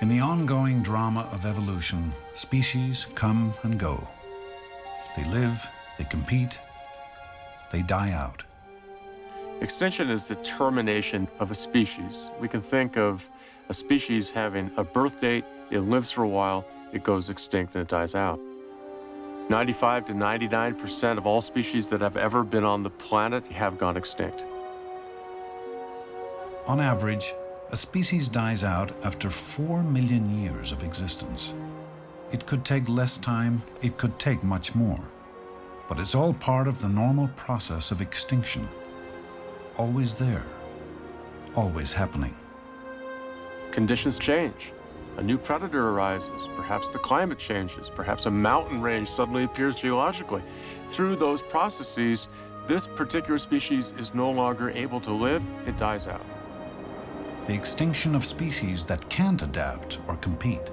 In the ongoing drama of evolution, species come and go. They live, they compete, they die out. Extinction is the termination of a species. We can think of a species having a birth date, it lives for a while, it goes extinct and it dies out. 95 to 99% of all species that have ever been on the planet have gone extinct. On average, a species dies out after 4 million years of existence. It could take less time, it could take much more. But it's all part of the normal process of extinction. Always there, always happening. Conditions change. A new predator arises, perhaps the climate changes, perhaps a mountain range suddenly appears geologically. Through those processes, this particular species is no longer able to live, it dies out. The extinction of species that can't adapt or compete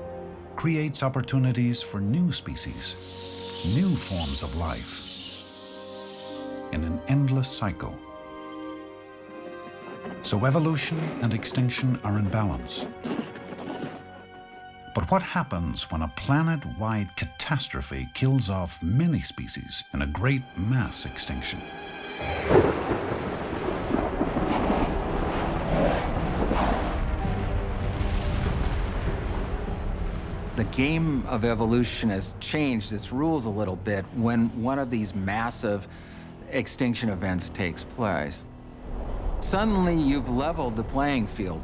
creates opportunities for new species, new forms of life, in an endless cycle. So evolution and extinction are in balance. But what happens when a planet-wide catastrophe kills off many species in a great mass extinction? The game of evolution has changed its rules a little bit when one of these massive extinction events takes place. Suddenly, you've leveled the playing field.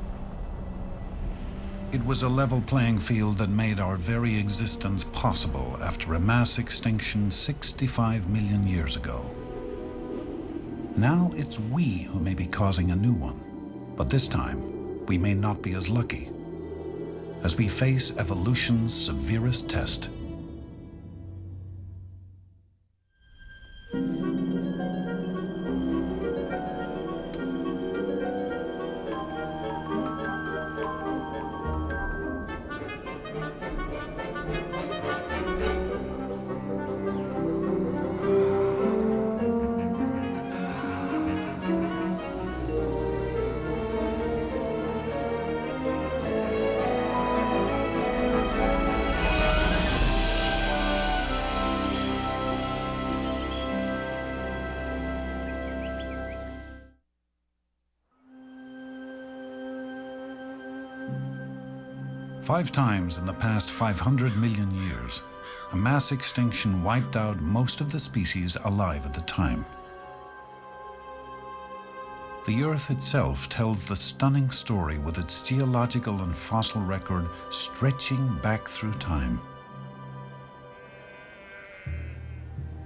It was a level playing field that made our very existence possible after a mass extinction 65 million years ago. Now it's we who may be causing a new one, but this time we may not be as lucky as we face evolution's severest test. Five times in the past 500 million years, a mass extinction wiped out most of the species alive at the time. The Earth itself tells the stunning story with its geological and fossil record stretching back through time.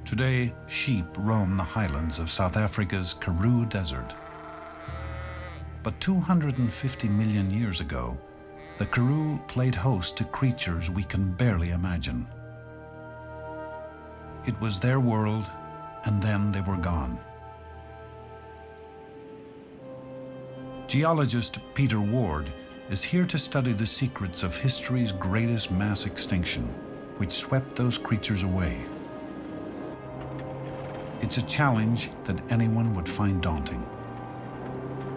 Today, sheep roam the highlands of South Africa's Karoo Desert. But 250 million years ago, the Karoo played host to creatures we can barely imagine. It was their world, and then they were gone. Geologist Peter Ward is here to study the secrets of history's greatest mass extinction, which swept those creatures away. It's a challenge that anyone would find daunting.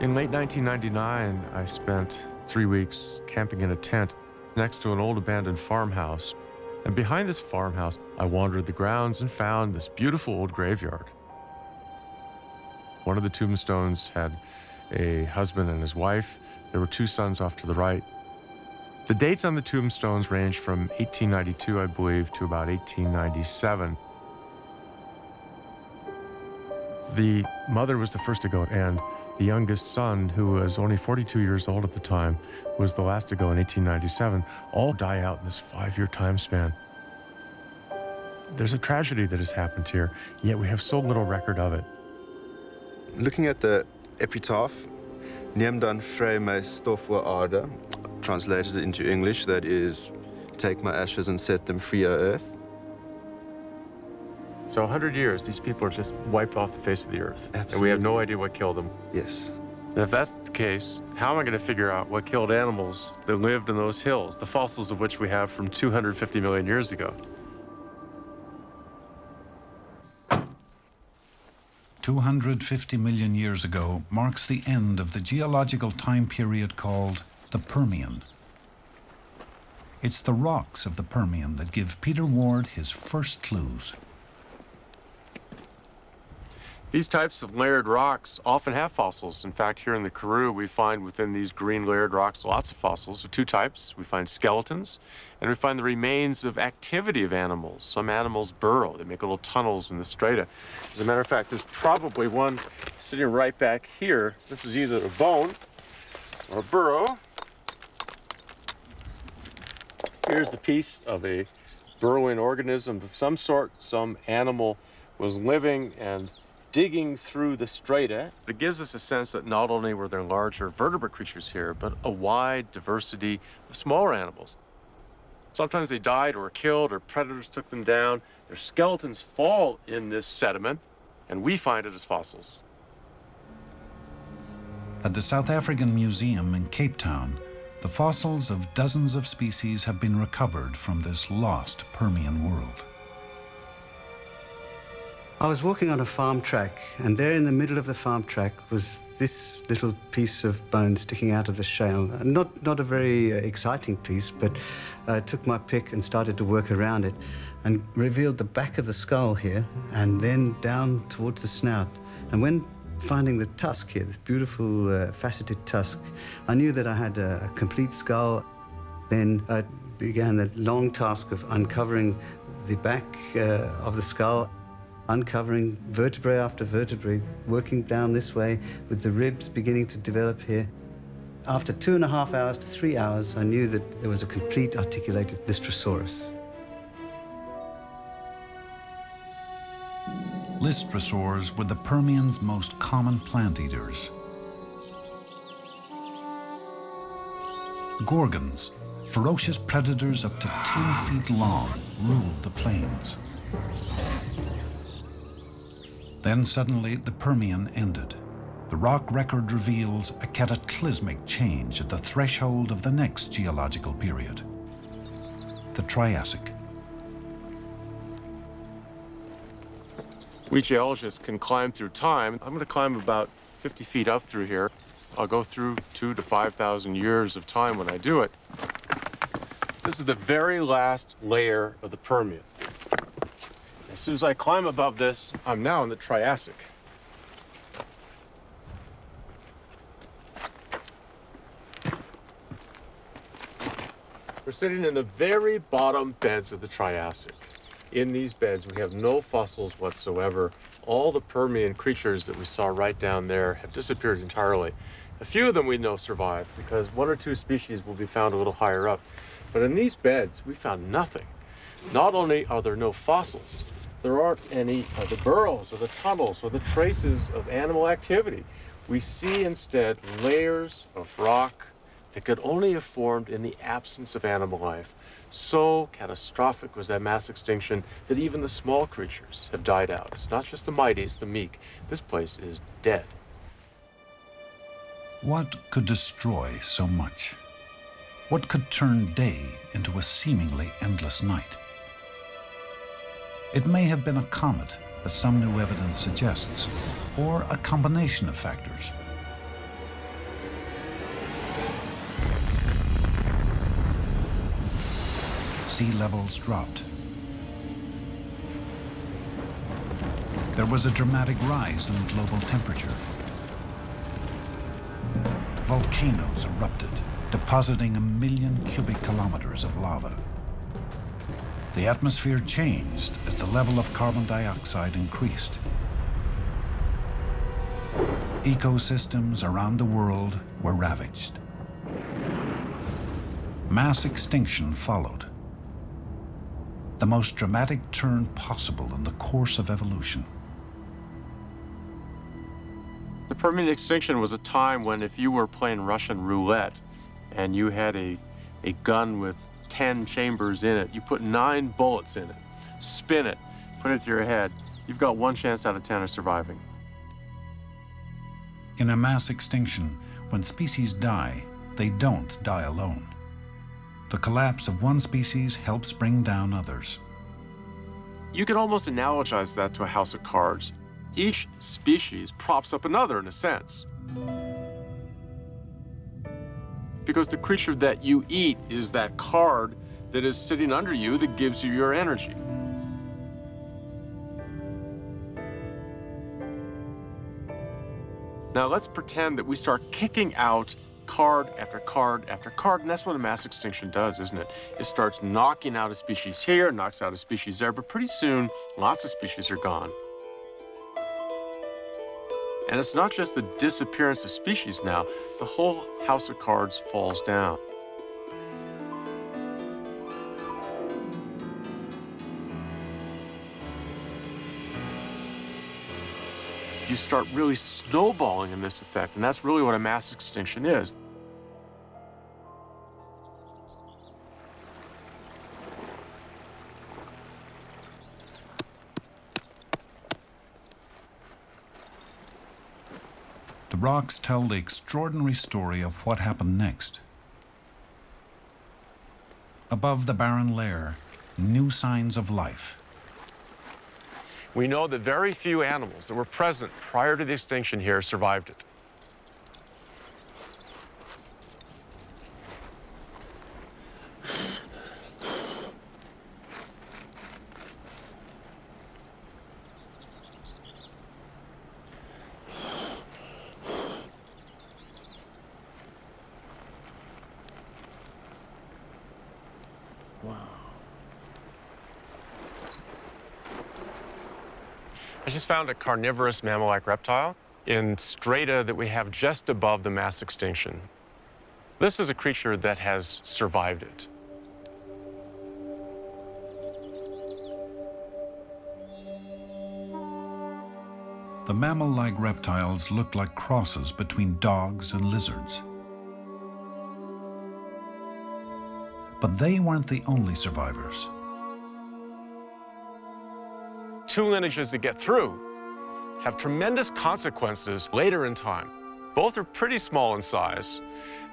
In late 1999, I spent 3 weeks camping in a tent next to an old abandoned farmhouse. And behind this farmhouse, I wandered the grounds and found this beautiful old graveyard. One of the tombstones had a husband and his wife. There were 2 sons off to the right. The dates on the tombstones range from 1892, I believe, to about 1897. The mother was the first to go, and the youngest son, who was only 42 years old at the time, was the last to go in 1897, all die out in this 5-year time span. There's a tragedy that has happened here, yet we have so little record of it. Looking at the epitaph, Neem dan vry my stof o aarde, translated into English, that is, take my ashes and set them free, O earth. So 100 years, these people are just wiped off the face of the earth. Absolutely. And we have no idea what killed them. Yes. And if that's the case, how am I going to figure out what killed animals that lived in those hills, the fossils of which we have from 250 million years ago? 250 million years ago marks the end of the geological time period called the Permian. It's the rocks of the Permian that give Peter Ward his first clues. These types of layered rocks often have fossils. In fact, here in the Karoo, we find within these green layered rocks lots of fossils of two types. We find skeletons, and we find the remains of activity of animals. Some animals burrow. They make little tunnels in the strata. As a matter of fact, there's probably one sitting right back here. This is either a bone or a burrow. Here's the piece of a burrowing organism of some sort. Some animal was living and digging through the strata. It gives us a sense that not only were there larger vertebrate creatures here, but a wide diversity of smaller animals. Sometimes they died or were killed or predators took them down. Their skeletons fall in this sediment, and we find it as fossils. At the South African Museum in Cape Town, the fossils of dozens of species have been recovered from this lost Permian world. I was walking on a farm track, and there in the middle of the farm track was this little piece of bone sticking out of the shale. Not a very exciting piece, but I took my pick and started to work around it and revealed the back of the skull here and then down towards the snout. And when finding the tusk here, this beautiful faceted tusk, I knew that I had a complete skull. Then I began the long task of uncovering the back of the skull, uncovering vertebrae after vertebrae, working down this way with the ribs beginning to develop here. After 2.5 hours to 3 hours, I knew that there was a complete articulated Lystrosaurus. Lystrosaurs were the Permian's most common plant eaters. Gorgons, ferocious predators up to 10 feet long, ruled the plains. Then suddenly the Permian ended. The rock record reveals a cataclysmic change at the threshold of the next geological period, the Triassic. We geologists can climb through time. I'm going to climb about 50 feet up through here. I'll go through 2,000 to 5,000 years of time when I do it. This is the very last layer of the Permian. As soon as I climb above this, I'm now in the Triassic. We're sitting in the very bottom beds of the Triassic. In these beds, we have no fossils whatsoever. All the Permian creatures that we saw right down there have disappeared entirely. A few of them we know survived because 1 or 2 species will be found a little higher up. But in these beds, we found nothing. Not only are there no fossils, there aren't any of the burrows or the tunnels or the traces of animal activity. We see instead layers of rock that could only have formed in the absence of animal life. So catastrophic was that mass extinction that even the small creatures have died out. It's not just the mighty, it's the meek. This place is dead. What could destroy so much? What could turn day into a seemingly endless night? It may have been a comet, as some new evidence suggests, or a combination of factors. Sea levels dropped. There was a dramatic rise in global temperature. Volcanoes erupted, depositing 1 million cubic kilometers of lava. The atmosphere changed as the level of carbon dioxide increased. Ecosystems around the world were ravaged. Mass extinction followed. The most dramatic turn possible in the course of evolution. The Permian extinction was a time when if you were playing Russian roulette and you had a gun with 10 chambers in it, you put 9 bullets in it, spin it, put it to your head, you've got 1 chance out of 10 of surviving. In a mass extinction, when species die, they don't die alone. The collapse of one species helps bring down others. You could almost analogize that to a house of cards. Each species props up another in a sense. Because the creature that you eat is that card that is sitting under you that gives you your energy. Now let's pretend that we start kicking out card after card after card, and that's what a mass extinction does, isn't it? It starts knocking out a species here, knocks out a species there, but pretty soon, lots of species are gone. And it's not just the disappearance of species now, the whole house of cards falls down. You start really snowballing in this effect, and that's really what a mass extinction is. The rocks tell the extraordinary story of what happened next. Above the barren layer, new signs of life. We know that very few animals that were present prior to the extinction here survived it. I just found a carnivorous mammal-like reptile in strata that we have just above the mass extinction. This is a creature that has survived it. The mammal-like reptiles looked like crosses between dogs and lizards. But they weren't the only survivors. Two lineages that get through have tremendous consequences later in time. Both are pretty small in size.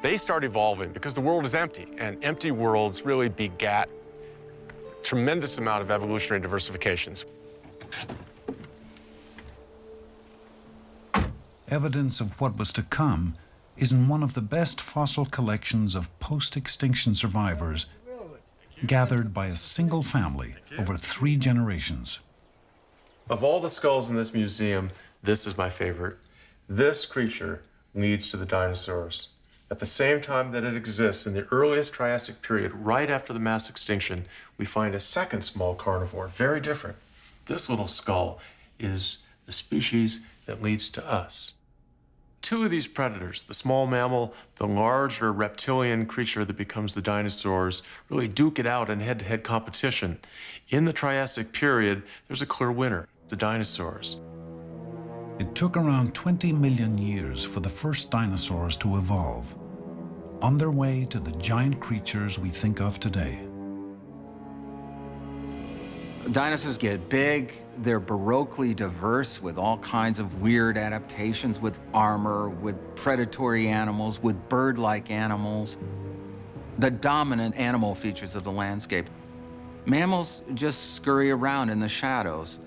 They start evolving because the world is empty, and empty worlds really begat a tremendous amount of evolutionary diversifications. Evidence of what was to come is in one of the best fossil collections of post-extinction survivors gathered by a single family over 3 generations. Of all the skulls in this museum, this is my favorite. This creature leads to the dinosaurs. At the same time that it exists in the earliest Triassic period, right after the mass extinction, we find a second small carnivore, very different. This little skull is the species that leads to us. Two of these predators, the small mammal, the larger reptilian creature that becomes the dinosaurs, really duke it out in head-to-head competition. In the Triassic period, there's a clear winner, the dinosaurs. It took around 20 million years for the first dinosaurs to evolve, on their way to the giant creatures we think of today. Dinosaurs get big, they're baroquely diverse with all kinds of weird adaptations, with armor, with predatory animals, with bird-like animals, the dominant animal features of the landscape. Mammals just scurry around in the shadows.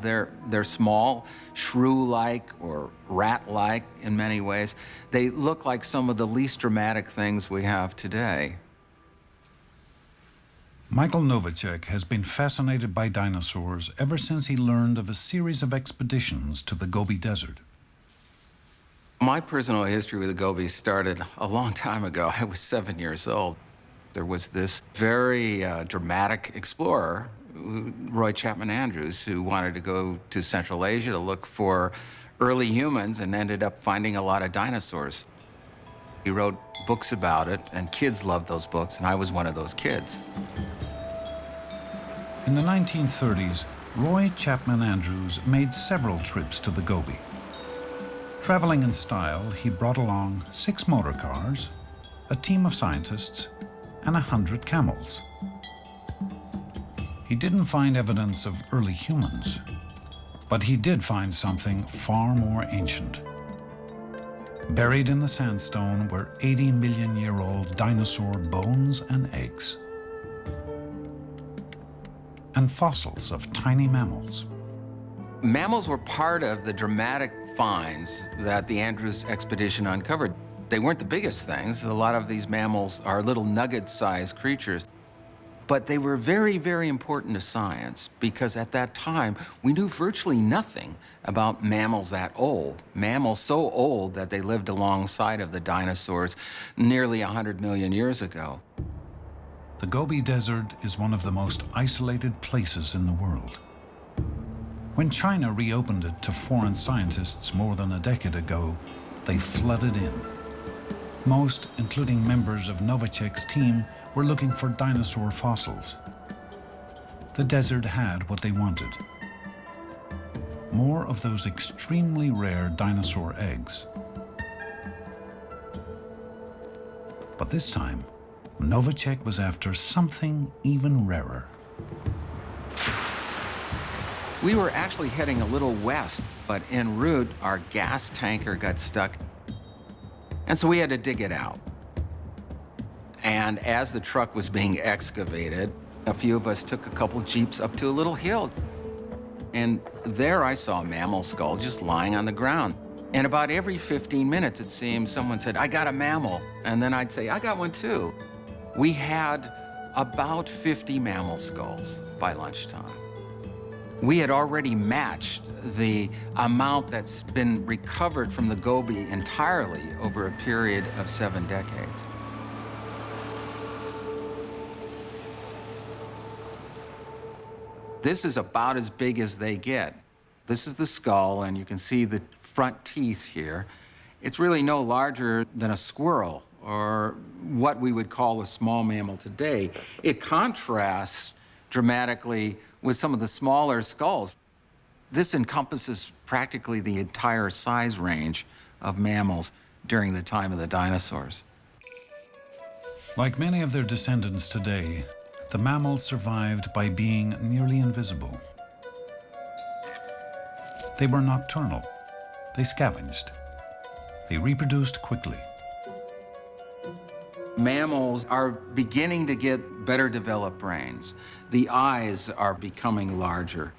They're small, shrew-like or rat-like in many ways. They look like some of the least dramatic things we have today. Michael Novacek has been fascinated by dinosaurs ever since he learned of a series of expeditions to the Gobi Desert. My personal history with the Gobi started a long time ago. I was 7 years old. There was this very dramatic explorer, Roy Chapman Andrews, who wanted to go to Central Asia to look for early humans and ended up finding a lot of dinosaurs. He wrote books about it, and kids loved those books, and I was one of those kids. In the 1930s, Roy Chapman Andrews made several trips to the Gobi. Traveling in style, he brought along 6 motor cars, a team of scientists, and 100 camels. He didn't find evidence of early humans, but he did find something far more ancient. Buried in the sandstone were 80-million-year-old dinosaur bones and eggs, and fossils of tiny mammals. Mammals were part of the dramatic finds that the Andrews expedition uncovered. They weren't the biggest things. A lot of these mammals are little nugget-sized creatures. But they were very, very important to science because at that time, we knew virtually nothing about mammals that old. Mammals so old that they lived alongside of the dinosaurs nearly 100 million years ago. The Gobi Desert is one of the most isolated places in the world. When China reopened it to foreign scientists more than a decade ago, they flooded in. Most, including members of Novacek's team, were looking for dinosaur fossils. The desert had what they wanted. More of those extremely rare dinosaur eggs. But this time, Novacek was after something even rarer. We were actually heading a little west, but en route, our gas tanker got stuck. And so we had to dig it out. And as the truck was being excavated, a few of us took a couple Jeeps up to a little hill. And there I saw a mammal skull just lying on the ground. And about every 15 minutes, it seemed, someone said, "I got a mammal." And then I'd say, "I got one too." We had about 50 mammal skulls by lunchtime. We had already matched the amount that's been recovered from the Gobi entirely over a period of 7 decades. This is about as big as they get. This is the skull, and you can see the front teeth here. It's really no larger than a squirrel, or what we would call a small mammal today. It contrasts dramatically with some of the smaller skulls. This encompasses practically the entire size range of mammals during the time of the dinosaurs. Like many of their descendants today, the mammals survived by being nearly invisible. They were nocturnal. They scavenged. They reproduced quickly. Mammals are beginning to get better developed brains. The eyes are becoming larger.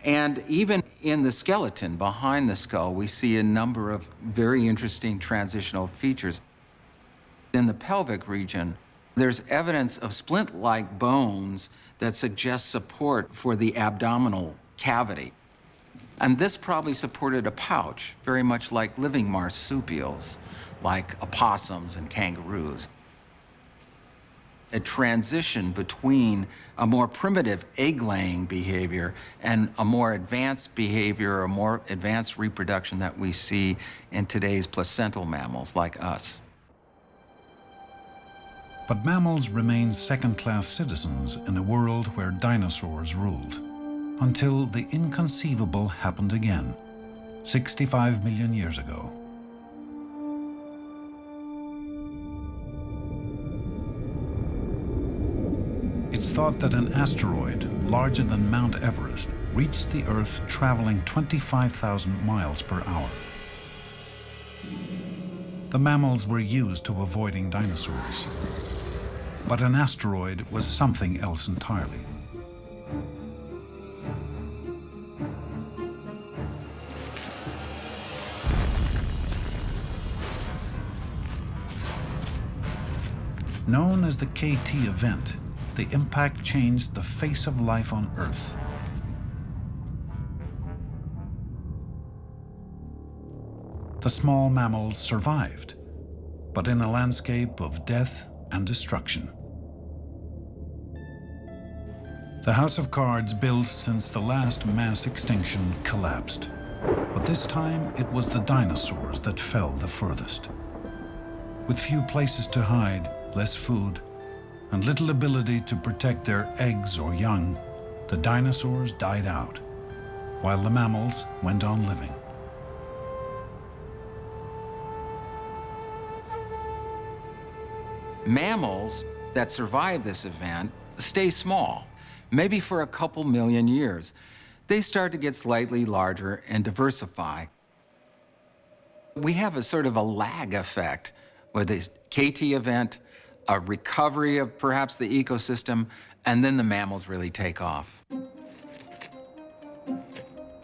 And even in the skeleton behind the skull, we see a number of very interesting transitional features. In the pelvic region, there's evidence of splint-like bones that suggest support for the abdominal cavity. And this probably supported a pouch, very much like living marsupials, like opossums and kangaroos. A transition between a more primitive egg-laying behavior and a more advanced behavior, or more advanced reproduction that we see in today's placental mammals like us. But mammals remained second-class citizens in a world where dinosaurs ruled, until the inconceivable happened again, 65 million years ago. It's thought that an asteroid larger than Mount Everest reached the Earth traveling 25,000 miles per hour. The mammals were used to avoiding dinosaurs. But an asteroid was something else entirely. Known as the KT event, the impact changed the face of life on Earth. The small mammals survived, but in a landscape of death and destruction. The house of cards built since the last mass extinction collapsed. But this time, it was the dinosaurs that fell the furthest. With few places to hide, less food, and little ability to protect their eggs or young, the dinosaurs died out, while the mammals went on living. Mammals that survive this event stay small, maybe for a couple million years. They start to get slightly larger and diversify. We have a sort of a lag effect with this KT event, a recovery of perhaps the ecosystem, and then the mammals really take off.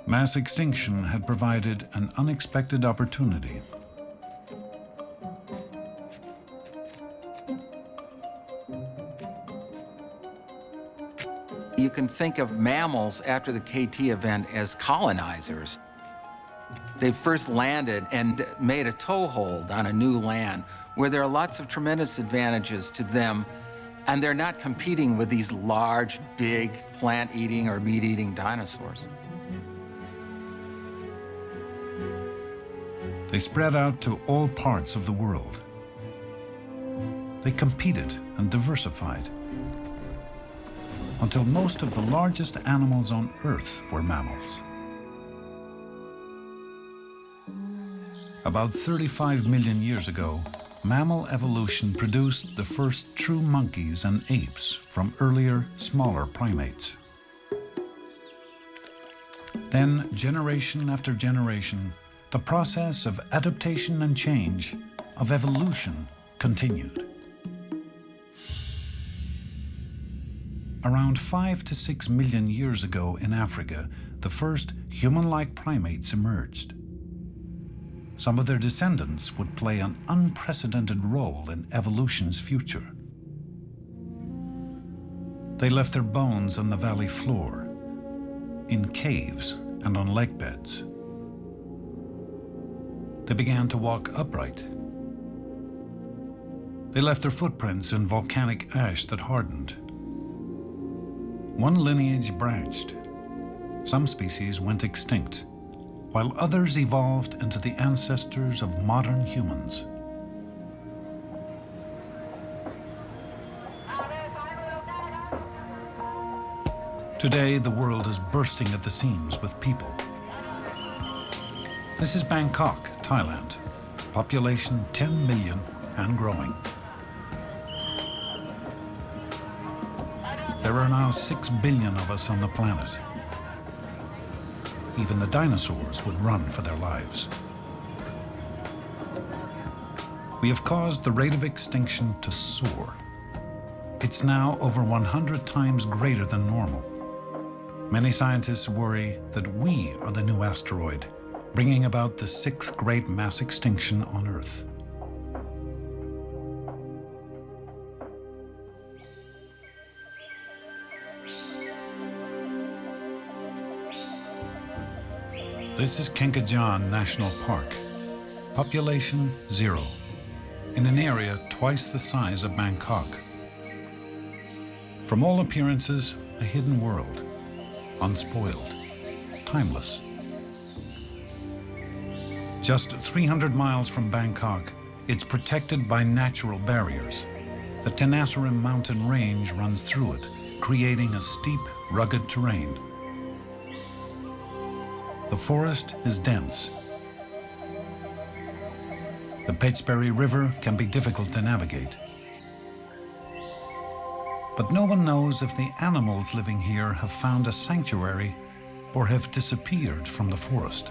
Mass extinction had provided an unexpected opportunity. You can think of mammals after the KT event as colonizers. They first landed and made a toehold on a new land where there are lots of tremendous advantages to them, and they're not competing with these large, big, plant-eating or meat-eating dinosaurs. They spread out to all parts of the world. They competed and diversified until most of the largest animals on Earth were mammals. About 35 million years ago, mammal evolution produced the first true monkeys and apes from earlier, smaller primates. Then, generation after generation, the process of adaptation and change, of evolution, continued. Around 5 to 6 million years ago in Africa, the first human-like primates emerged. Some of their descendants would play an unprecedented role in evolution's future. They left their bones on the valley floor, in caves and on lake beds. They began to walk upright. They left their footprints in volcanic ash that hardened. One lineage branched. Some species went extinct, while others evolved into the ancestors of modern humans. Today, the world is bursting at the seams with people. This is Bangkok, Thailand. Population 10 million and growing. There are now 6 billion of us on the planet. Even the dinosaurs would run for their lives. We have caused the rate of extinction to soar. It's now over 100 times greater than normal. Many scientists worry that we are the new asteroid, bringing about the 6th great mass extinction on Earth. This is Kenkajaan National Park. Population 0, in an area twice the size of Bangkok. From all appearances, a hidden world, unspoiled, timeless. Just 300 miles from Bangkok, it's protected by natural barriers. The Tenasserim mountain range runs through it, creating a steep, rugged terrain. The forest is dense. The Petsberry River can be difficult to navigate. But no one knows if the animals living here have found a sanctuary or have disappeared from the forest.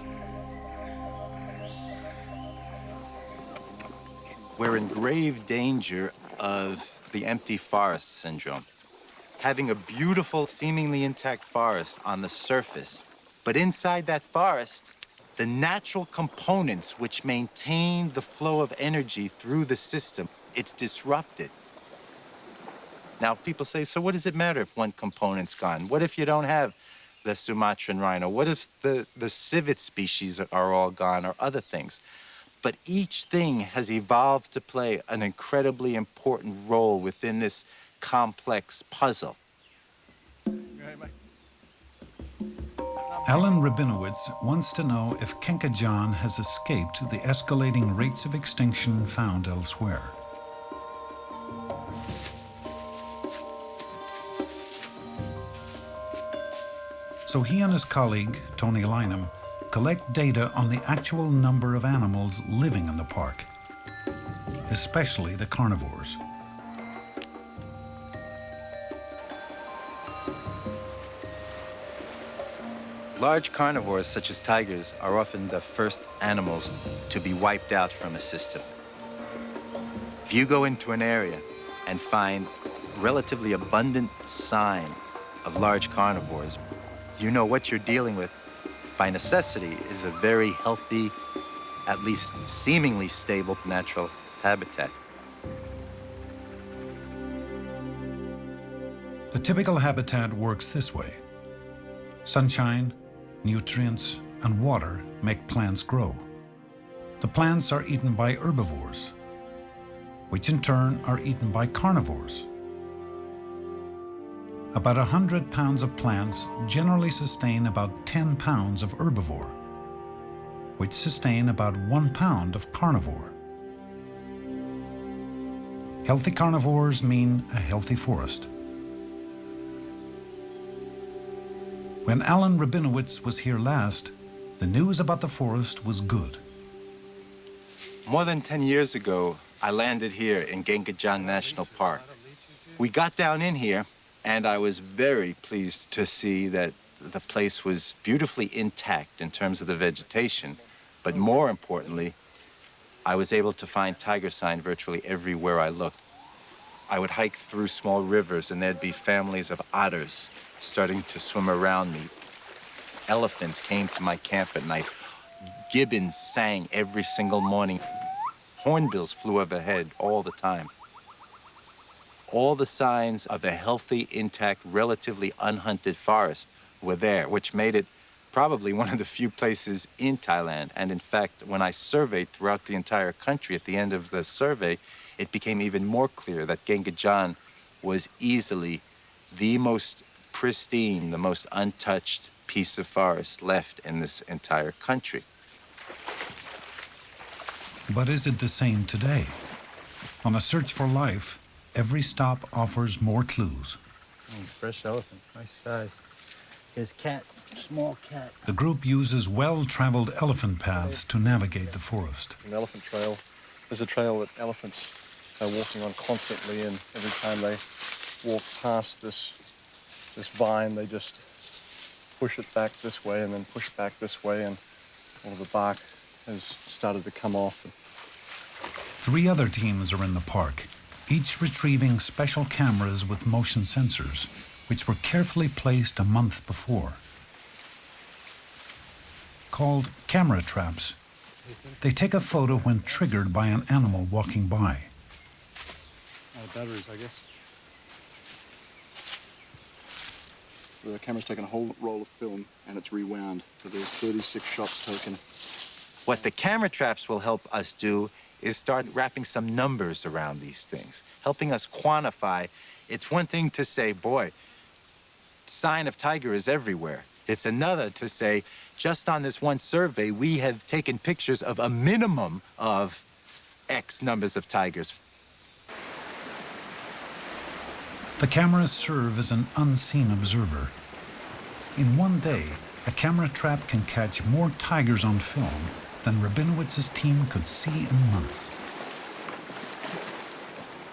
We're in grave danger of the empty forest syndrome. Having a beautiful, seemingly intact forest on the surface, but inside that forest, the natural components which maintain the flow of energy through the system, it's disrupted. Now, people say, so what does it matter if one component's gone? What if you don't have the Sumatran rhino? What if the civet species are all gone, or other things? But each thing has evolved to play an incredibly important role within this complex puzzle. Alan Rabinowitz wants to know if Kenkajaan has escaped the escalating rates of extinction found elsewhere. So he and his colleague, Tony Lynham, collect data on the actual number of animals living in the park, especially the carnivores. Large carnivores, such as tigers, are often the first animals to be wiped out from a system. If you go into an area and find relatively abundant sign of large carnivores, you know what you're dealing with, by necessity, is a very healthy, at least seemingly stable natural habitat. The typical habitat works this way. Sunshine, nutrients, and water make plants grow. The plants are eaten by herbivores, which in turn are eaten by carnivores. About 100 pounds of plants generally sustain about 10 pounds of herbivore, which sustain about 1 pound of carnivore. Healthy carnivores mean a healthy forest. When Alan Rabinowitz was here last, the news about the forest was good. More than 10 years ago, I landed here in Gengajan National Park. We got down in here, and I was very pleased to see that the place was beautifully intact in terms of the vegetation. But more importantly, I was able to find tiger sign virtually everywhere I looked. I would hike through small rivers, and there'd be families of otters starting to swim around me. Elephants came to my camp at night. Gibbons sang every single morning. Hornbills flew overhead all the time. All the signs of a healthy, intact, relatively unhunted forest were there, which made it probably one of the few places in Thailand. And in fact, when I surveyed throughout the entire country at the end of the survey, it became even more clear that Gengajan was easily the most pristine, the most untouched piece of forest left in this entire country. But is it the same today? On a search for life, every stop offers more clues. Fresh elephant, nice size. His cat, small cat. The group uses well-traveled elephant paths to navigate the forest. An elephant trail. There's a trail that elephants are walking on constantly, and every time they walk past this vine, they just push it back this way and then push back this way, and all the bark has started to come off. 3 other teams are in the park, each retrieving special cameras with motion sensors, which were carefully placed a month before. Called camera traps, they take a photo when triggered by an animal walking by. Batteries, I guess. The camera's taken a whole roll of film and it's rewound, so there's 36 shots taken. What the camera traps will help us do is start wrapping some numbers around these things, helping us quantify. It's one thing to say, boy, sign of tiger is everywhere. It's another to say, just on this one survey, we have taken pictures of a minimum of X numbers of tigers. The cameras serve as an unseen observer. In one day, a camera trap can catch more tigers on film than Rabinowitz's team could see in months.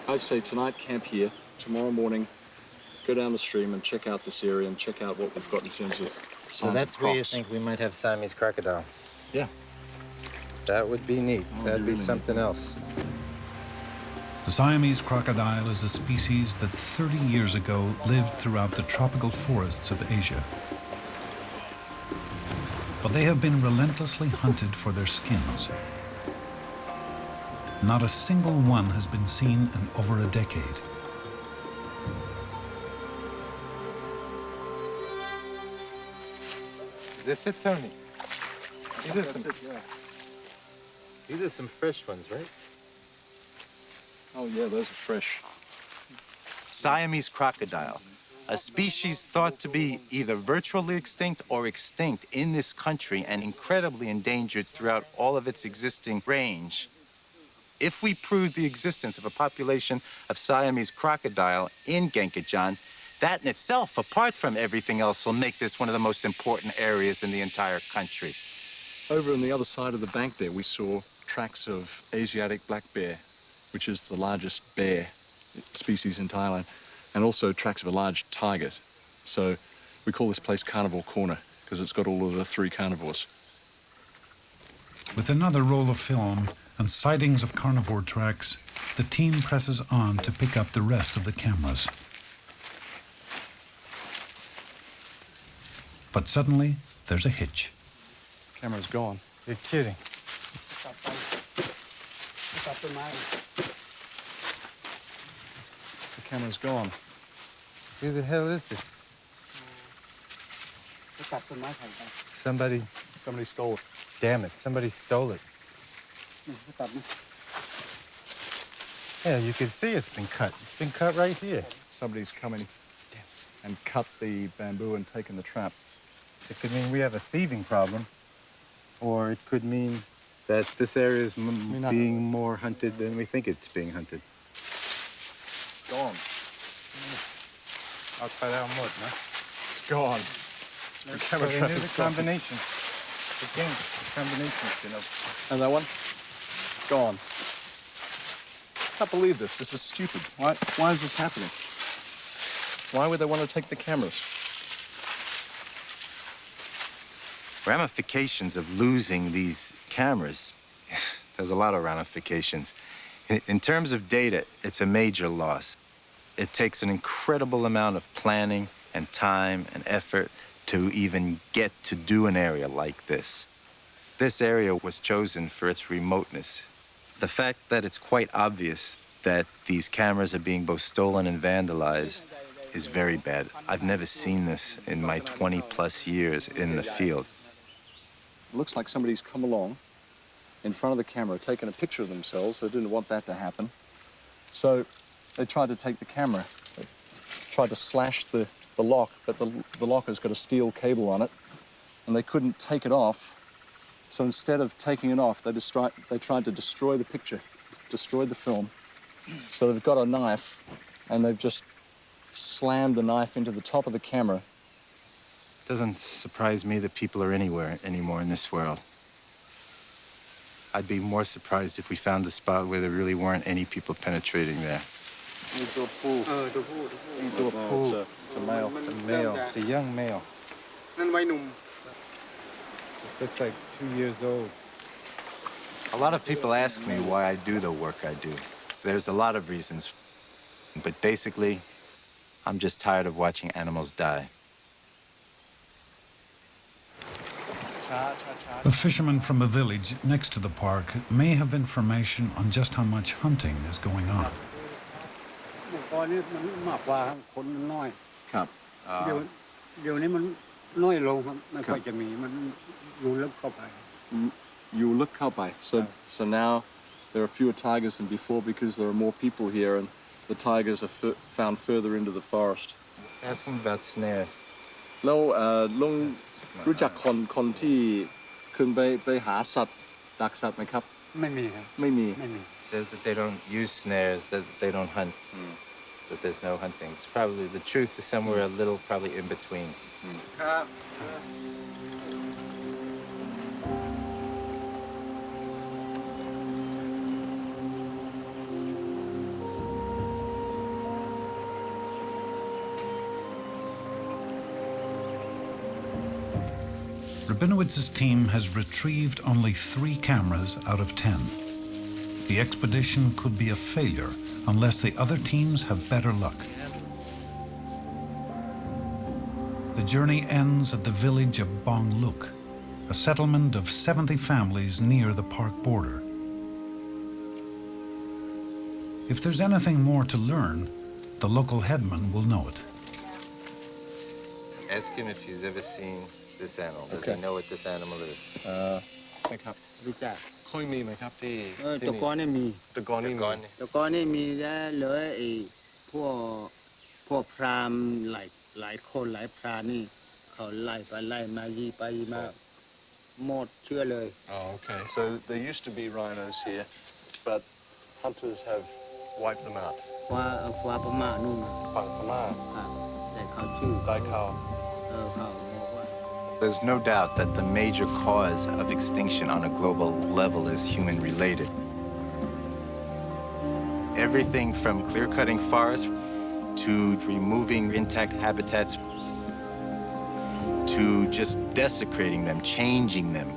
I'd say tonight camp here, tomorrow morning go down the stream and check out this area and check out what we've got in terms of signs So that's of where you crops. think we might have Siamese crocodile. Yeah. That would be neat. That'd be really something else. The Siamese crocodile is a species that 30 years ago lived throughout the tropical forests of Asia. But they have been relentlessly hunted for their skins. Not a single one has been seen in over a decade. Is this it, Tony? These are some fresh ones, right? Oh yeah, those are fresh. Siamese crocodile, a species thought to be either virtually extinct or extinct in this country and incredibly endangered throughout all of its existing range. If we prove the existence of a population of Siamese crocodile in Gengajan, that in itself, apart from everything else, will make this one of the most important areas in the entire country. Over on the other side of the bank there, we saw tracks of Asiatic black bear, which is the largest bear species in Thailand, and also tracks of a large tiger. So we call this place Carnivore Corner because it's got all of the 3 carnivores. With another roll of film and sightings of carnivore tracks, the team presses on to pick up the rest of the cameras. But suddenly, there's a hitch. Camera's gone. You're kidding. The camera's gone. Who the hell is this? Somebody stole it. Damn it, somebody stole it. Yeah, you can see it's been cut. It's been cut right here. Somebody's coming and cut the bamboo and taken the trap. It could mean we have a thieving problem, or it could mean that this area is being more hunted than we think it's being hunted. Gone. It's It's gone. The camera trap the is gone. combination. Again, the combination, you know. And that one? Gone. I can't believe this. This is stupid. Why is this happening? Why would they want to take the cameras? Ramifications of losing these cameras, there's a lot of ramifications. In terms of data, it's a major loss. It takes an incredible amount of planning and time and effort to even get to do an area like this. This area was chosen for its remoteness. The fact that it's quite obvious that these cameras are being both stolen and vandalized is very bad. I've never seen this in my 20-plus years in the field. It looks like somebody's come along in front of the camera, taken a picture of themselves. They didn't want that to happen. So they tried to take the camera. They tried to slash the lock, but the lock has got a steel cable on it, and they couldn't take it off. So instead of taking it off, they tried to destroy the picture, destroyed the film. So they've got a knife, and they've just slammed the knife into the top of the camera. Doesn't surprise me that people are anywhere anymore in this world. I'd be more surprised if we found a spot where there really weren't any people penetrating there. It's a pool. It's a male. It's a male. It's a young male. Looks like 2 years old. A lot of people ask me why I do the work I do. There's a lot of reasons, but basically, I'm just tired of watching animals die. The fishermen from a village next to the park may have information on just how much hunting is going on. So now there are fewer tigers than before because there are more people here, and the tigers are found further into the forest. Ask him about snares. แล้วลุงรู้จักคนที่ขึ้นไปหาสัตว์ดักสัตว์ไหมครับ ไม่มี Says that they don't use snares, that they don't hunt, that there's no hunting. It's probably the truth is somewhere a little probably in between. Rabinowitz's team has retrieved only 3 cameras out of 10. The expedition could be a failure unless the other teams have better luck. The journey ends at the village of Bongluk, a settlement of 70 families near the park border. If there's anything more to learn, the local headman will know it. Ask him if he's ever seen this animal. Does he know what this animal is? นะครับ รู้จัก เคยมีไหมครับที่ ตะกอนเนี่ยมี ตะกอนนี่มี ตะกอนนี่มีแล้วเหลือไอ้พวกพราหมณ์หลายคนหลายพรานนี่เขาไล่ไปไล่มายีไปยีมาหมดเชื่อเลย Oh, okay. So there used to be rhinos here, but hunters have wiped them out. ฟ้าพม่านู่น ฝั่งพม่า ครับแต่เขาชื่อ ได้ข่าว เขาบอกว่า There's no doubt that the major cause of extinction on a global level is human-related. Everything from clear-cutting forests to removing intact habitats to just desecrating them, changing them.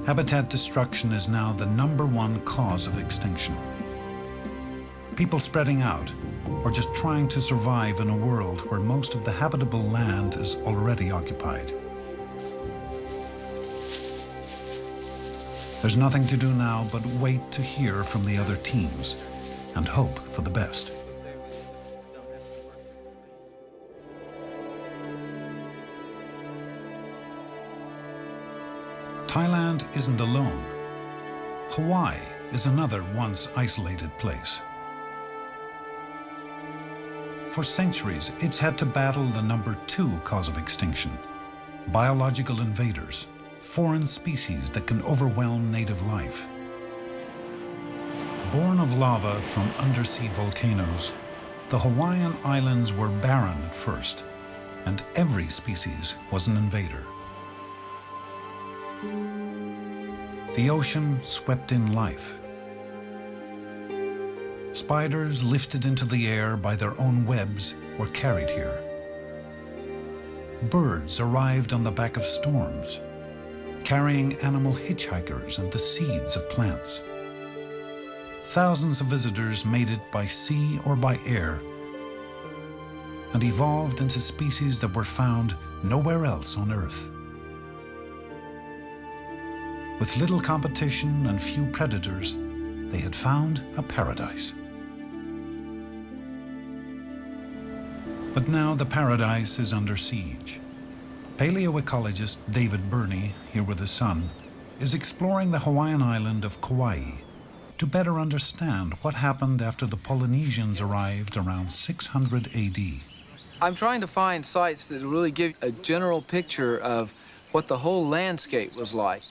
Habitat destruction is now the #1 cause of extinction. People spreading out, or just trying to survive in a world where most of the habitable land is already occupied. There's nothing to do now but wait to hear from the other teams and hope for the best. Thailand isn't alone. Hawaii is another once isolated place. For centuries, it's had to battle the number 2 cause of extinction: biological invaders, foreign species that can overwhelm native life. Born of lava from undersea volcanoes, the Hawaiian Islands were barren at first, and every species was an invader. The ocean swept in life. Spiders lifted into the air by their own webs were carried here. Birds arrived on the back of storms, carrying animal hitchhikers and the seeds of plants. Thousands of visitors made it by sea or by air and evolved into species that were found nowhere else on Earth. With little competition and few predators, they had found a paradise. But now the paradise is under siege. Paleoecologist David Burney, here with his son, is exploring the Hawaiian island of Kauai to better understand what happened after the Polynesians arrived around 600 AD. I'm trying to find sites that really give a general picture of what the whole landscape was like,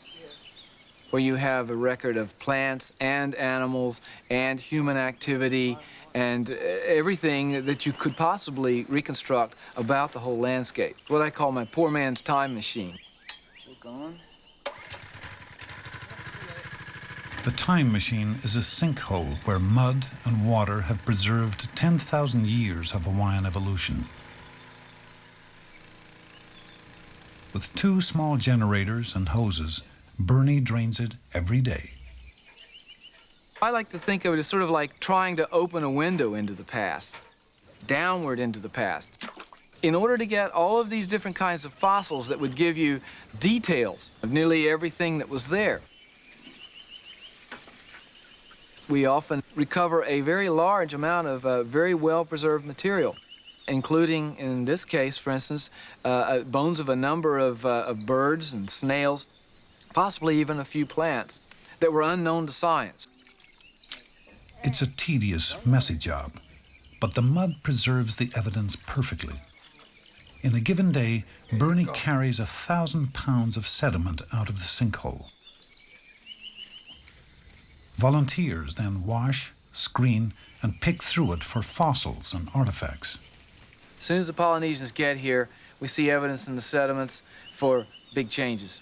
where you have a record of plants and animals and human activity and everything that you could possibly reconstruct about the whole landscape. What I call my poor man's time machine. The time machine is a sinkhole where mud and water have preserved 10,000 years of Hawaiian evolution. With 2 small generators and hoses, Burney drains it every day. I like to think of it as sort of like trying to open a window into the past, downward into the past. In order to get all of these different kinds of fossils that would give you details of nearly everything that was there, we often recover a very large amount of very well-preserved material, including, in this case, for instance, bones of a number of birds and snails, possibly even a few plants that were unknown to science. It's a tedious, messy job, but the mud preserves the evidence perfectly. In a given day, Burney carries 1,000 pounds of sediment out of the sinkhole. Volunteers then wash, screen, and pick through it for fossils and artifacts. As soon as the Polynesians get here, we see evidence in the sediments for big changes.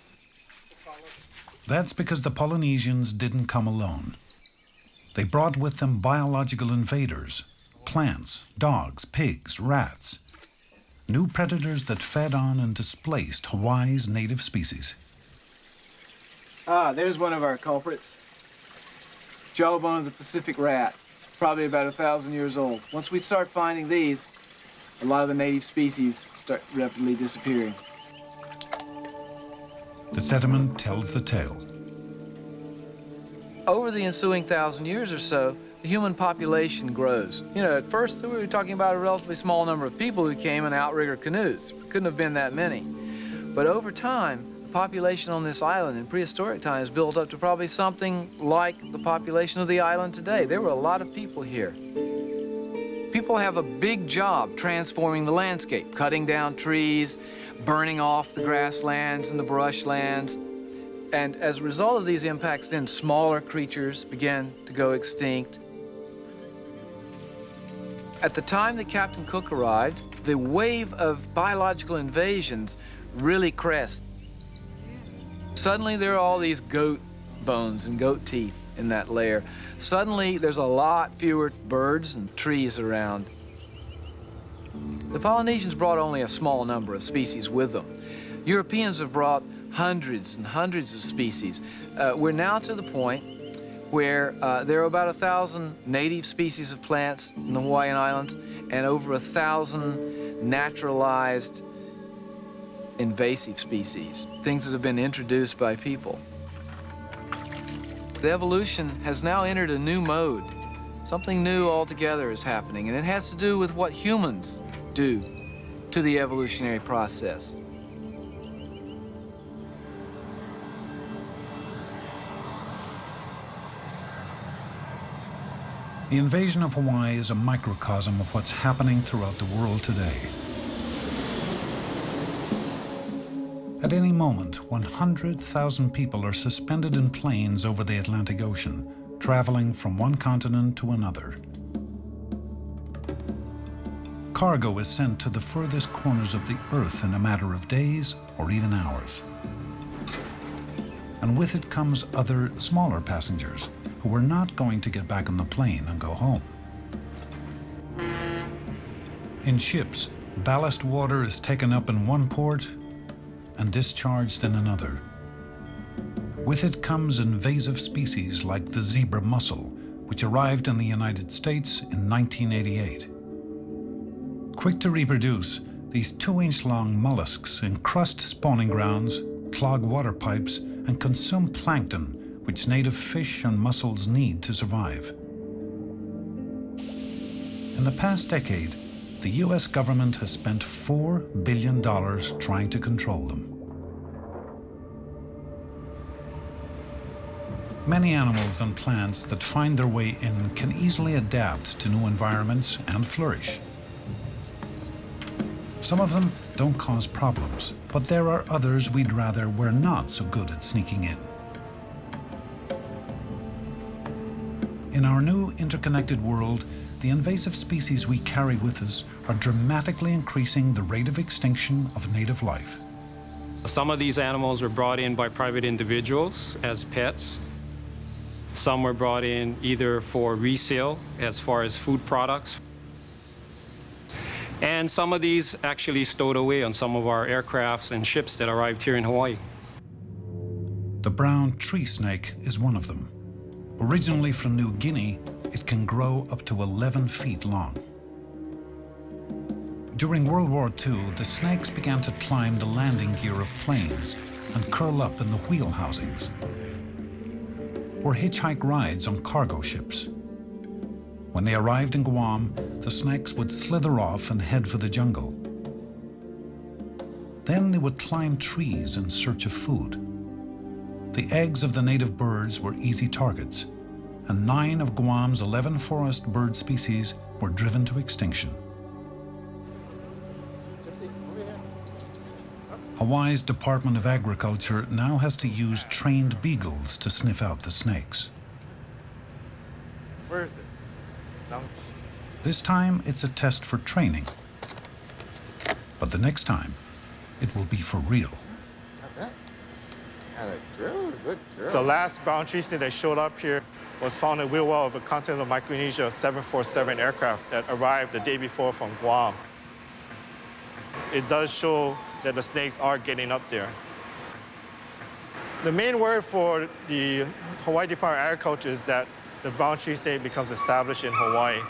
That's because the Polynesians didn't come alone. They brought with them biological invaders, plants, dogs, pigs, rats, new predators that fed on and displaced Hawaii's native species. Ah, there's one of our culprits. Jawbone of the Pacific rat, probably about 1,000 years old. Once we start finding these, a lot of the native species start rapidly disappearing. The sediment tells the tale. Over the ensuing 1,000 years or so, the human population grows. You know, at first we were talking about a relatively small number of people who came in outrigger canoes. Couldn't have been that many. But over time, the population on this island in prehistoric times built up to probably something like the population of the island today. There were a lot of people here. People have a big job transforming the landscape, cutting down trees, burning off the grasslands and the brushlands. And as a result of these impacts, then smaller creatures began to go extinct. At the time that Captain Cook arrived, the wave of biological invasions really crested. Suddenly there are all these goat bones and goat teeth in that layer. Suddenly there's a lot fewer birds and trees around. The Polynesians brought only a small number of species with them. Europeans have brought hundreds and hundreds of species. We're now to the point where there are about 1,000 native species of plants in the Hawaiian Islands and over 1,000 naturalized invasive species, things that have been introduced by people. The evolution has now entered a new mode. Something new altogether is happening, and it has to do with what humans do to the evolutionary process. The invasion of Hawaii is a microcosm of what's happening throughout the world today. At any moment, 100,000 people are suspended in planes over the Atlantic Ocean, traveling from one continent to another. Cargo is sent to the furthest corners of the Earth in a matter of days or even hours. And with it comes other, smaller passengers who are not going to get back on the plane and go home. In ships, ballast water is taken up in one port and discharged in another. With it comes invasive species like the zebra mussel, which arrived in the United States in 1988. Quick to reproduce, these 2-inch-long mollusks encrust spawning grounds, clog water pipes, and consume plankton, which native fish and mussels need to survive. In the past decade, the US government has spent $4 billion trying to control them. Many animals and plants that find their way in can easily adapt to new environments and flourish. Some of them don't cause problems, but there are others we'd rather were not so good at sneaking in. In our new interconnected world, the invasive species we carry with us are dramatically increasing the rate of extinction of native life. Some of these animals were brought in by private individuals as pets. Some were brought in either for resale as far as food products. And some of these actually stowed away on some of our aircrafts and ships that arrived here in Hawaii. The brown tree snake is one of them. Originally from New Guinea, it can grow up to 11 feet long. During World War II, the snakes began to climb the landing gear of planes and curl up in the wheel housings, or hitchhike rides on cargo ships. When they arrived in Guam, the snakes would slither off and head for the jungle. Then they would climb trees in search of food. The eggs of the native birds were easy targets, and 9 of Guam's 11 forest bird species were driven to extinction. Hawaii's Department of Agriculture now has to use trained beagles to sniff out the snakes. Where is it? Down. This time, it's a test for training. But the next time, it will be for real. Good girl. The last brown tree snake that showed up here was found in the wheel well of a continental Micronesia 747 aircraft that arrived the day before from Guam. It does show that the snakes are getting up there. The main word for the Hawaii Department of Agriculture is that the brown tree snake becomes established in Hawaii.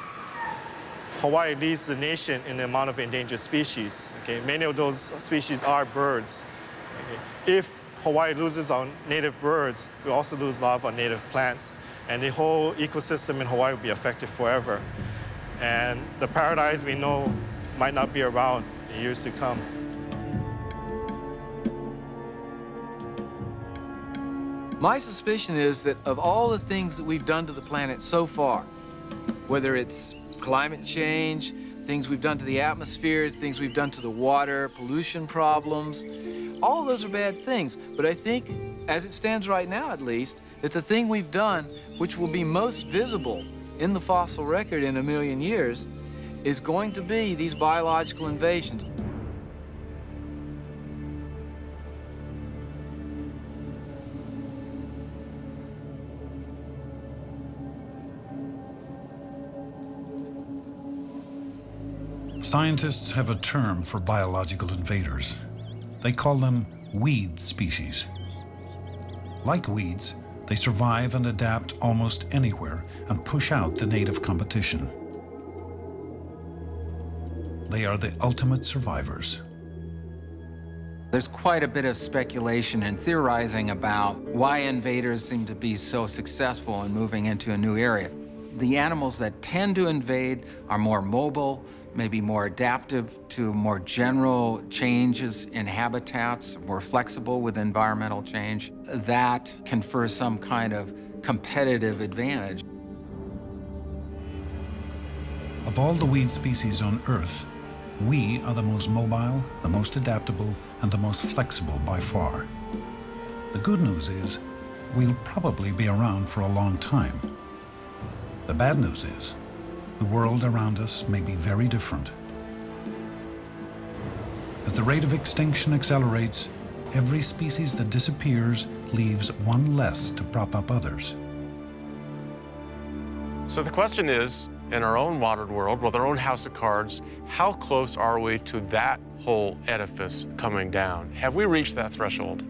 Hawaii leads the nation in the amount of endangered species. Okay? Many of those species are birds. Okay? If Hawaii loses our native birds, we also lose a lot of our native plants, and the whole ecosystem in Hawaii will be affected forever. And the paradise we know might not be around in years to come. My suspicion is that of all the things that we've done to the planet so far, whether it's climate change, things we've done to the atmosphere, things we've done to the water, pollution problems, all of those are bad things. But I think, as it stands right now at least, that the thing we've done, which will be most visible in the fossil record in 1 million years, is going to be these biological invasions. Scientists have a term for biological invaders. They call them weed species. Like weeds, they survive and adapt almost anywhere and push out the native competition. They are the ultimate survivors. There's quite a bit of speculation and theorizing about why invaders seem to be so successful in moving into a new area. The animals that tend to invade are more mobile, maybe more adaptive to more general changes in habitats, more flexible with environmental change. That confers some kind of competitive advantage. Of all the weed species on Earth, we are the most mobile, the most adaptable, and the most flexible by far. The good news is, we'll probably be around for a long time. The bad news is, the world around us may be very different. As the rate of extinction accelerates, every species that disappears leaves one less to prop up others. So the question is, in our own modern world, with our own house of cards, how close are we to that whole edifice coming down? Have we reached that threshold?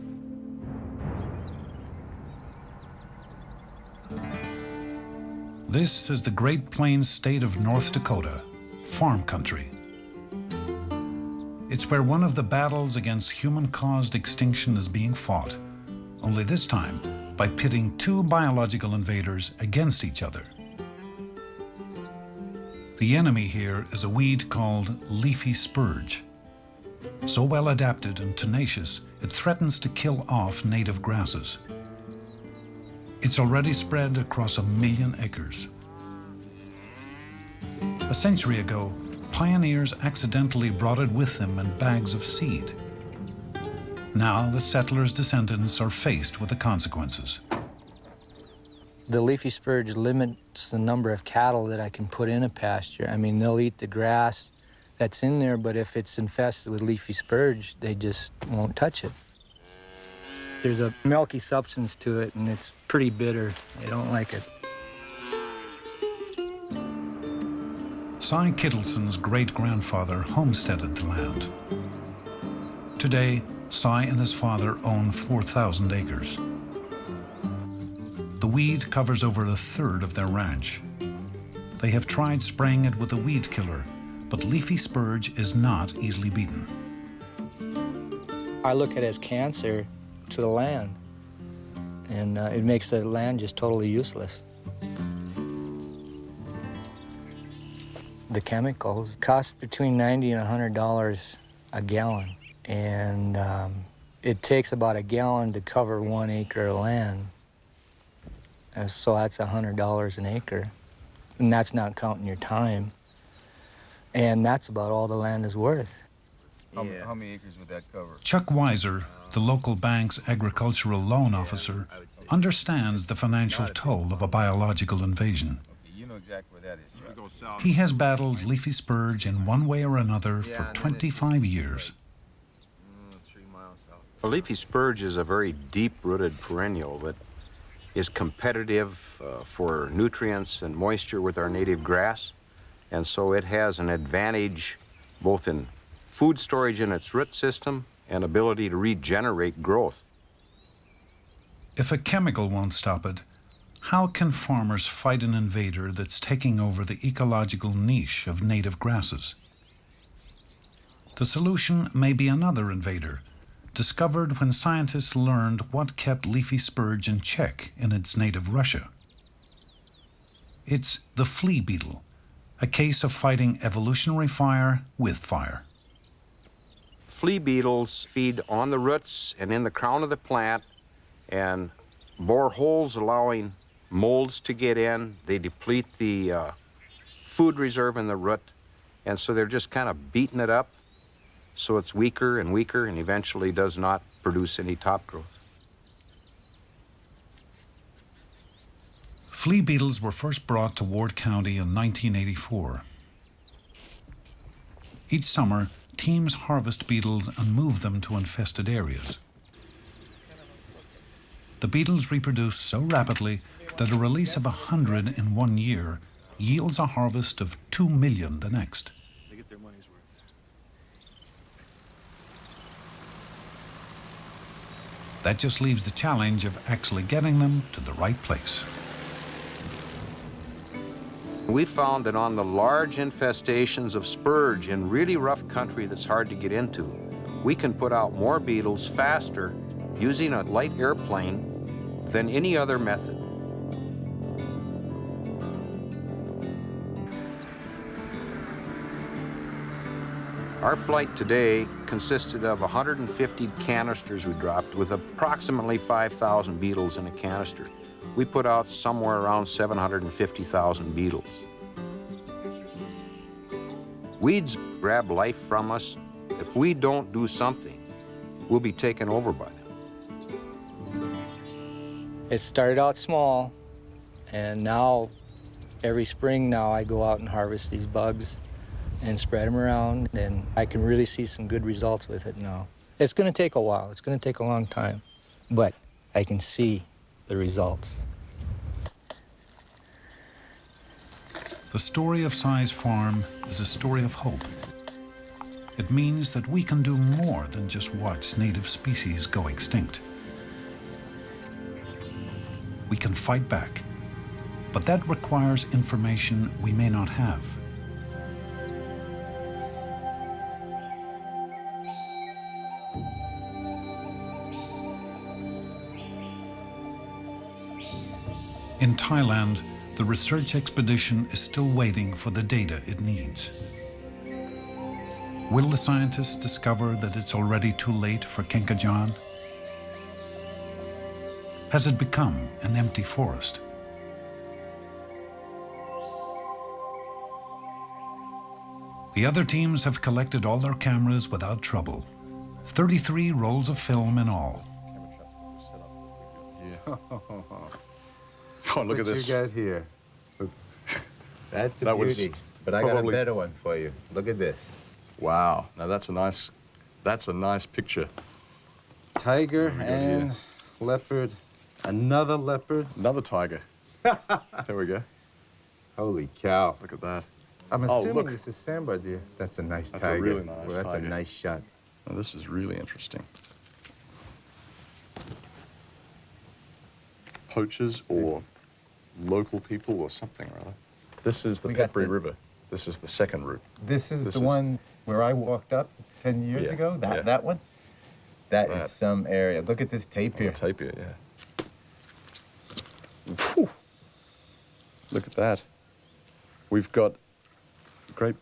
This is the Great Plains state of North Dakota, farm country. It's where one of the battles against human-caused extinction is being fought, only this time by pitting two biological invaders against each other. The enemy here is a weed called leafy spurge. So well adapted and tenacious, it threatens to kill off native grasses. It's already spread across 1 million acres. A century ago, pioneers accidentally brought it with them in bags of seed. Now the settlers' descendants are faced with the consequences. The leafy spurge limits the number of cattle that I can put in a pasture. I mean, they'll eat the grass that's in there, but if it's infested with leafy spurge, they just won't touch it. There's a milky substance to it, and it's pretty bitter. They don't like it. Cy Kittleson's great-grandfather homesteaded the land. Today, Cy and his father own 4,000 acres. The weed covers over 1/3 of their ranch. They have tried spraying it with a weed killer, but leafy spurge is not easily beaten. I look at it as cancer to the land, and it makes the land just totally useless. The chemicals cost between $90 and $100 a gallon, and it takes about a gallon to cover 1 acre of land. And so that's $100 an acre, and that's not counting your time. And that's about all the land is worth. How many acres would that cover? Chuck Weiser, the local bank's agricultural loan officer, understands the financial toll of a biological invasion. Okay, you know exactly where that is. He has battled leafy spurge in one way or another for 25 years. 3 miles south. A leafy spurge is a very deep-rooted perennial that is competitive for nutrients and moisture with our native grass, and so it has an advantage both in food storage in its root system and ability to regenerate growth. If a chemical won't stop it, how can farmers fight an invader that's taking over the ecological niche of native grasses? The solution may be another invader, discovered when scientists learned what kept leafy spurge in check in its native Russia. It's the flea beetle, a case of fighting evolutionary fire with fire. Flea beetles feed on the roots and in the crown of the plant and bore holes allowing molds to get in. They deplete the food reserve in the root, and so they're just kind of beating it up so it's weaker and weaker and eventually does not produce any top growth. Flea beetles were first brought to Ward County in 1984. Each summer, teams harvest beetles and move them to infested areas. The beetles reproduce so rapidly that a release of 100 in 1 year yields a harvest of 2 million the next. They get their money's worth. That just leaves the challenge of actually getting them to the right place. We found that on the large infestations of spurge in really rough country that's hard to get into, we can put out more beetles faster using a light airplane than any other method. Our flight today consisted of 150 canisters we dropped with approximately 5,000 beetles in a canister. We put out somewhere around 750,000 beetles. Weeds grab life from us. If we don't do something, we'll be taken over by them. It started out small, and now every spring now I go out and harvest these bugs and spread them around, and I can really see some good results with it now. It's going to take a while. It's going to take a long time, but I can see the results. The story of Cy's farm is a story of hope. It means that we can do more than just watch native species go extinct. We can fight back, but that requires information we may not have. In Thailand, the research expedition is still waiting for the data it needs. Will the scientists discover that it's already too late for Kenkajaan? Has it become an empty forest? The other teams have collected all their cameras without trouble. 33 rolls of film in all. Oh, look at this. What you got here? That's a That was beauty. But I got a probably- better one for you. Look at this. Wow. Now that's a nice picture. Tiger What do we got and here? leopard. Another leopard. Another tiger. There we go. Holy cow. Look at that. I'm Oh, assuming look. this is sambar deer. That's a nice That's a tiger. really nice Well, that's tiger. a nice shot. Now, this is really interesting. Poachers or local people or something or other. This is the We got Peppery the- River. This is the second route. This is This the is- one where I walked up 10 years Yeah, ago? yeah. That one? That That. is some area. Look at this tape On here. the tape here, yeah. Whew. Look at that. We've got great.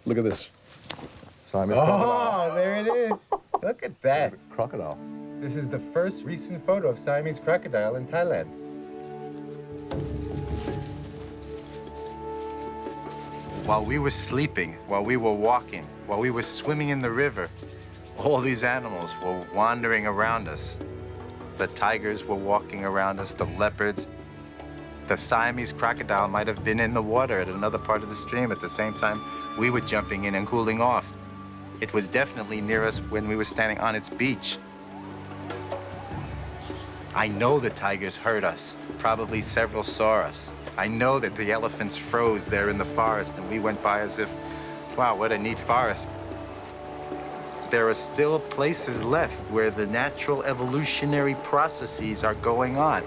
Look at this. Siamese crocodile. Oh, there it is. Look at that. Crocodile. This is the first recent photo of Siamese crocodile in Thailand. While we were sleeping, while we were walking, while we were swimming in the river, all these animals were wandering around us. The tigers were walking around us, the leopards. The Siamese crocodile might have been in the water at another part of the stream at the same time we were jumping in and cooling off. It was definitely near us when we were standing on its beach. I know the tigers heard us. Probably several saw us. I know that the elephants froze there in the forest and we went by as if, wow, what a neat forest. There are still places left where the natural evolutionary processes are going on.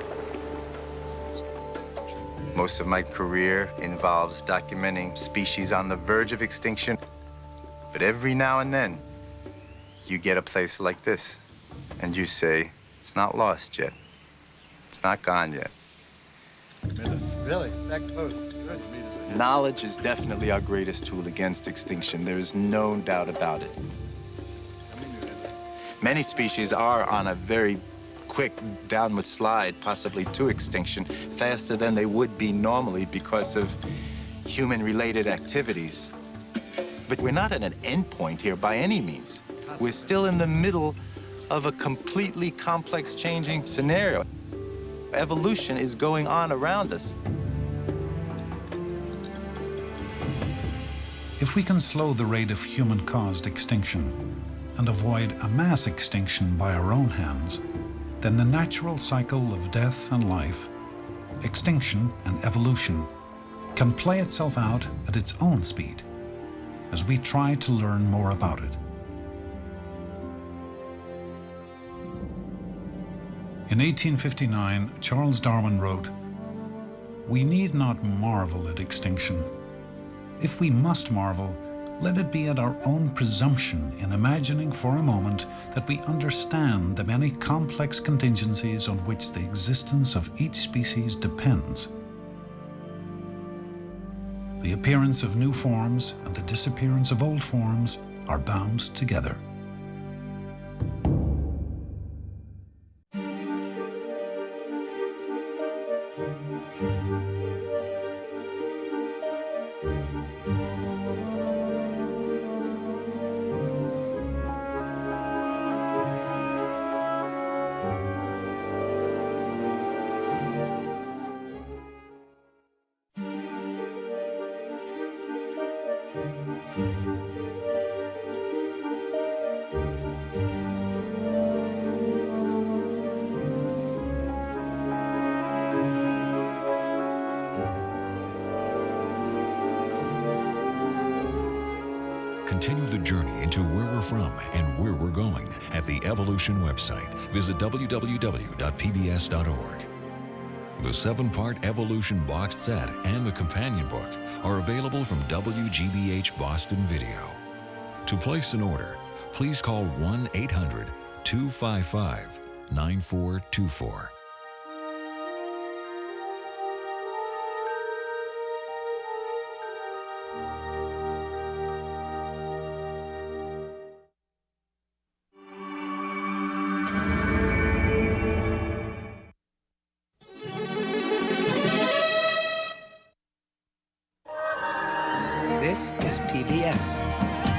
Most of my career involves documenting species on the verge of extinction. But every now and then, you get a place like this, and you say, it's not lost yet. It's not gone yet. Really? That close? Knowledge is definitely our greatest tool against extinction. There is no doubt about it. Many species are on a very quick downward slide, possibly to extinction, faster than they would be normally because of human-related activities. But we're not at an end point here by any means. We're still in the middle of a completely complex changing scenario. Evolution is going on around us. If we can slow the rate of human-caused extinction and avoid a mass extinction by our own hands, then the natural cycle of death and life, extinction and evolution, can play itself out at its own speed as we try to learn more about it. In 1859, Charles Darwin wrote, "We need not marvel at extinction. If we must marvel, let it be at our own presumption in imagining for a moment that we understand the many complex contingencies on which the existence of each species depends. The appearance of new forms and the disappearance of old forms are bound together." Continue the journey into where we're from and where we're going at the Evolution website. Visit www.pbs.org. The 7-part Evolution boxed set and the companion book are available from WGBH Boston Video. To place an order, please call 1-800-255-9424. This is PBS.